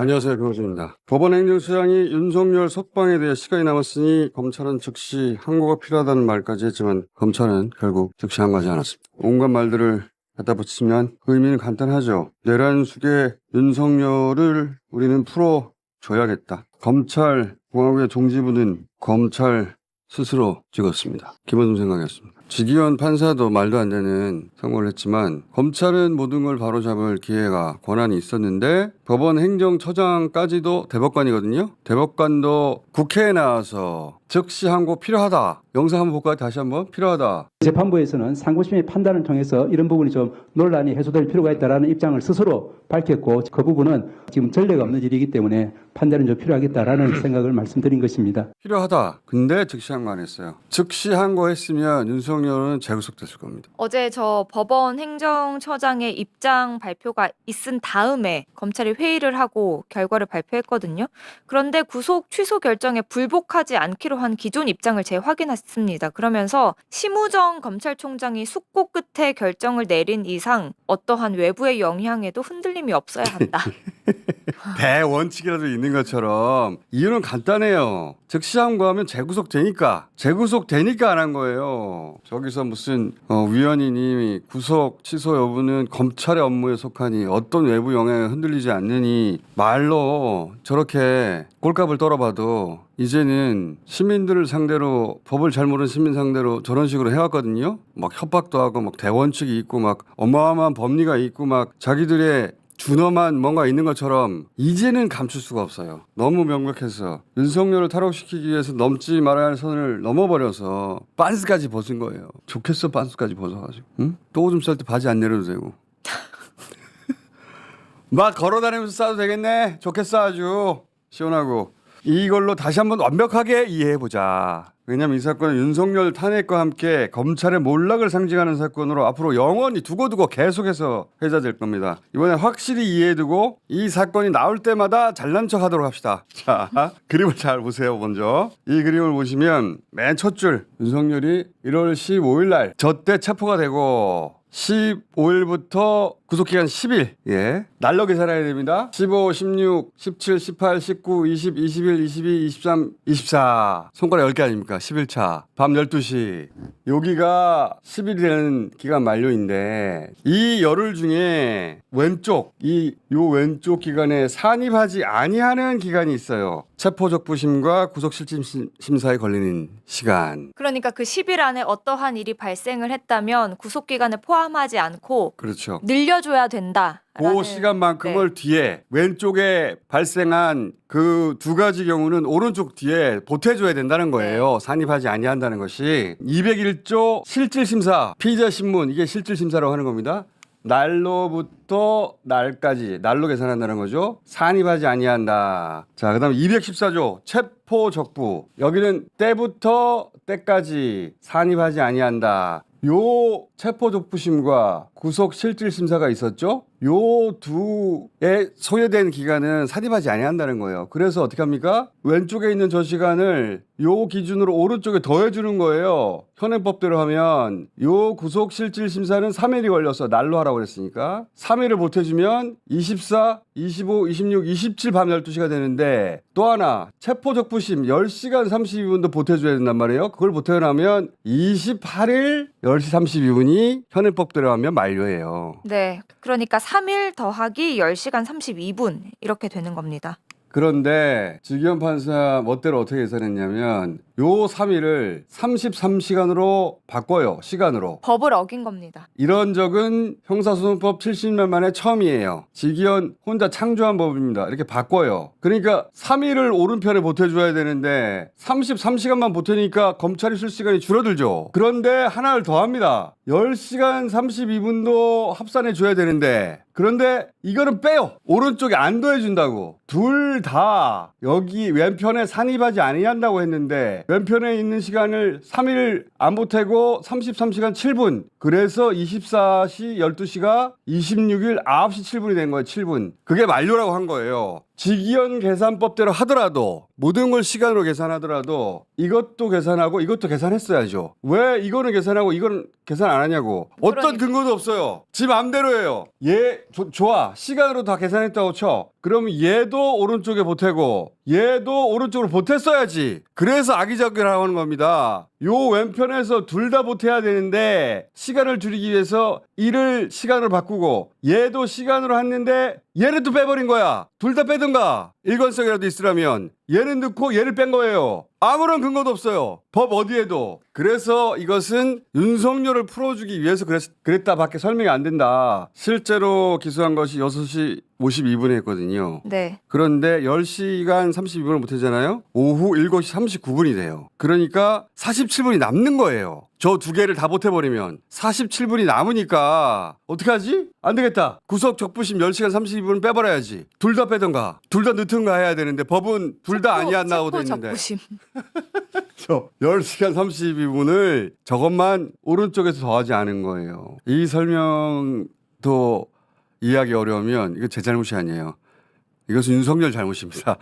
안녕하세요. 김호준입니다. 법원 행정처장이 윤석열 석방에 대해 시간이 남았으니 검찰은 즉시 항고가 필요하다는 말까지 했지만 검찰은 결국 즉시 항고하지 않았습니다. 온갖 말들을 갖다 붙이면 그 의미는 간단하죠. 내란 속에 윤석열을 우리는 풀어줘야겠다. 검찰 공화국의 종지부는 검찰 스스로 찍었습니다. 김호준 생각이었습니다. 지기현 판사도 말도 안 되는 선고를 했지만 검찰은 모든 걸 바로잡을 기회가 권한이 있었는데 법원 행정처장까지도 대법관이거든요. 대법관도 국회에 나와서 즉시 항고 필요하다. 영상 한번 볼까요? 다시 한번 필요하다. 재판부에서는 상고심의 판단을 통해서 이런 부분이 좀 논란이 해소될 필요가 있다는 입장을 스스로 밝혔고 그 부분은 지금 전례가 없는 일이기 때문에 판단은 좀 필요하겠다라는 생각을 말씀드린 것입니다. 필요하다. 근데 즉시 항고 안 했어요. 즉시 항고했으면 윤석열은 재구속됐을 겁니다. 어제 저 법원 행정처장의 입장 발표가 있은 다음에 검찰이 회의를 하고 결과를 발표했거든요. 그런데 구속 취소 결정에 불복하지 않기로 한 기존 입장을 재확인했습니다. 그러면서 심우정 검찰총장이 숙고 끝에 결정을 내린 이상 어떠한 외부의 영향에도 흔들림이 없어야 한다. 대원칙이라도 있는 것처럼 이유는 간단해요. 즉시 항고하면 재구속되니까 안 한 거예요. 저기서 무슨 위원이니 구속 취소 여부는 검찰의 업무에 속하니 어떤 외부 영향에 흔들리지 않느니 말로 저렇게 꼴값을 떨어봐도 이제는 시민들을 상대로 법을 잘 모르는 시민 상대로 저런 식으로 해왔거든요. 막 협박도 하고 막 대원칙이 있고 막 어마어마한 법리가 있고 막 자기들의 준엄한 뭔가 있는 것처럼 이제는 감출 수가 없어요. 너무 명백해서 윤석열을 탈옥시키기 위해서 넘지 말아야 할 선을 넘어버려서 빤스까지 벗은 거예요. 좋겠어 빤스까지 벗어가지고. 응? 또 오줌 쌀 때 바지 안 내려도 되고. 막 걸어다니면서 싸도 되겠네. 좋겠어 아주 시원하고. 이걸로 다시 한번 완벽하게 이해해보자. 왜냐하면 이 사건은 윤석열 탄핵과 함께 검찰의 몰락을 상징하는 사건으로 앞으로 영원히 두고두고 계속해서 회자될 겁니다. 이번에 확실히 이해해두고 이 사건이 나올 때마다 잘난 척 하도록 합시다. 자, 그림을 잘 보세요. 먼저 이 그림을 보시면 맨 첫 줄 윤석열이 1월 15일 날 저 때 체포가 되고 15일부터 구속기간 10일. 예. 날로 계산해야 됩니다. 15, 16, 17, 18, 19, 20, 21, 22, 23, 24. 손가락 10개 아닙니까? 11차. 밤 12시. 여기가 10일이 되는 기간 만료인데 이 열흘 중에 왼쪽, 요 왼쪽 기간에 산입하지 아니하는 기간이 있어요. 체포적부심과 구속실질심사에 걸리는 시간. 그러니까 그 10일 안에 어떠한 일이 발생을 했다면 구속기간을 포함하지 않고 그렇죠. 늘려줘야 된다. 그 시간만큼을 뒤에 왼쪽에 발생한 그 두 가지 경우는 오른쪽 뒤에 보태줘야 된다는 거예요. 산입하지 아니한다는 것이 201조 실질심사 피의자 신문 이게 실질심사라고 하는 겁니다. 날로부터 날까지 날로 계산한다는 거죠. 산입하지 아니한다. 자, 그다음 214조 체포적부 여기는 때부터 때까지 산입하지 아니한다. 요 체포적부심과 구속실질심사가 있었죠. 요 두에 소요된 기간은 산입하지 아니한다는 거예요. 그래서 어떻게 합니까? 왼쪽에 있는 저 시간을 요 기준으로 오른쪽에 더해주는 거예요. 현행법대로 하면 요 구속실질심사는 3일이 걸려서 날로 하라고 그랬으니까 3일을 보태주면 24, 25, 26, 27 밤 12시가 되는데 또 하나 체포적부심 10시간 32분도 보태줘야 된단 말이에요. 그걸 보태려면 28일 10시 32분이 현행법대로 하면 만료예요. 네. 그러니까 3일 더하기 10시간 32분 이렇게 되는 겁니다. 그런데 지기현 판사 멋대로 어떻게 계산했냐면 요 3일을 33시간으로 바꿔요. 시간으로. 법을 어긴 겁니다. 이런 적은 형사소송법 70년 만에 처음이에요. 지기현 혼자 창조한 법입니다. 이렇게 바꿔요. 그러니까 3일을 오른편에 보태줘야 되는데 33시간만 보태니까 검찰이 쓸 시간이 줄어들죠. 그런데 하나를 더 합니다. 10시간 32분도 합산해줘야 되는데 그런데 이거는 빼요. 오른쪽에 안 더해준다고. 둘 다 여기 왼편에 산입하지 아니한다고 했는데 왼편에 있는 시간을 3일 안 보태고 33시간 7분. 그래서 24시 12시가 26일 9시 7분이 된 거예요. 7분. 그게 만료라고 한 거예요. 직위원 계산법대로 하더라도 모든 걸 시간으로 계산하더라도 이것도 계산하고 이것도 계산했어야죠. 왜 이거는 계산하고 이거는 계산 안 하냐고. 어떤 그러니까. 근거도 없어요. 지 맘대로예요. 좋아. 시간으로 다 계산했다고 쳐. 그럼 얘도 오른쪽에 보태고 얘도 오른쪽으로 보탰어야지. 그래서 악의적이라고 하는 겁니다. 요 왼편에서 둘 다 보태야 되는데 시간을 줄이기 위해서 이를 시간으로 바꾸고 얘도 시간으로 했는데 얘를 또 빼버린 거야. 둘 다 빼든가. 일관성이라도 있으라면 얘는 넣고 얘를 뺀 거예요. 아무런 근거도 없어요. 법 어디에도. 그래서 이것은 윤석열을 풀어주기 위해서 그랬다밖에 설명이 안 된다. 실제로 기소한 것이 6시 52분에 했거든요. 네. 그런데 10시간 32분을 못하잖아요. 오후 7시 39분이 돼요. 그러니까 47분이 남는 거예요. 저 두 개를 다 보태버리면 47분이 남으니까 어떡하지? 안 되겠다. 구속 적부심 10시간 32분 빼버려야지. 둘 다 빼던가 둘 다 넣든가 해야 되는데 법은 둘 다 아니야 나오고 있는데 적부심. 저 10시간 32분을 저것만 오른쪽에서 더하지 않은 거예요. 이 설명도 이해하기 어려우면 이거 제 잘못이 아니에요. 이것은 윤석열 잘못입니다.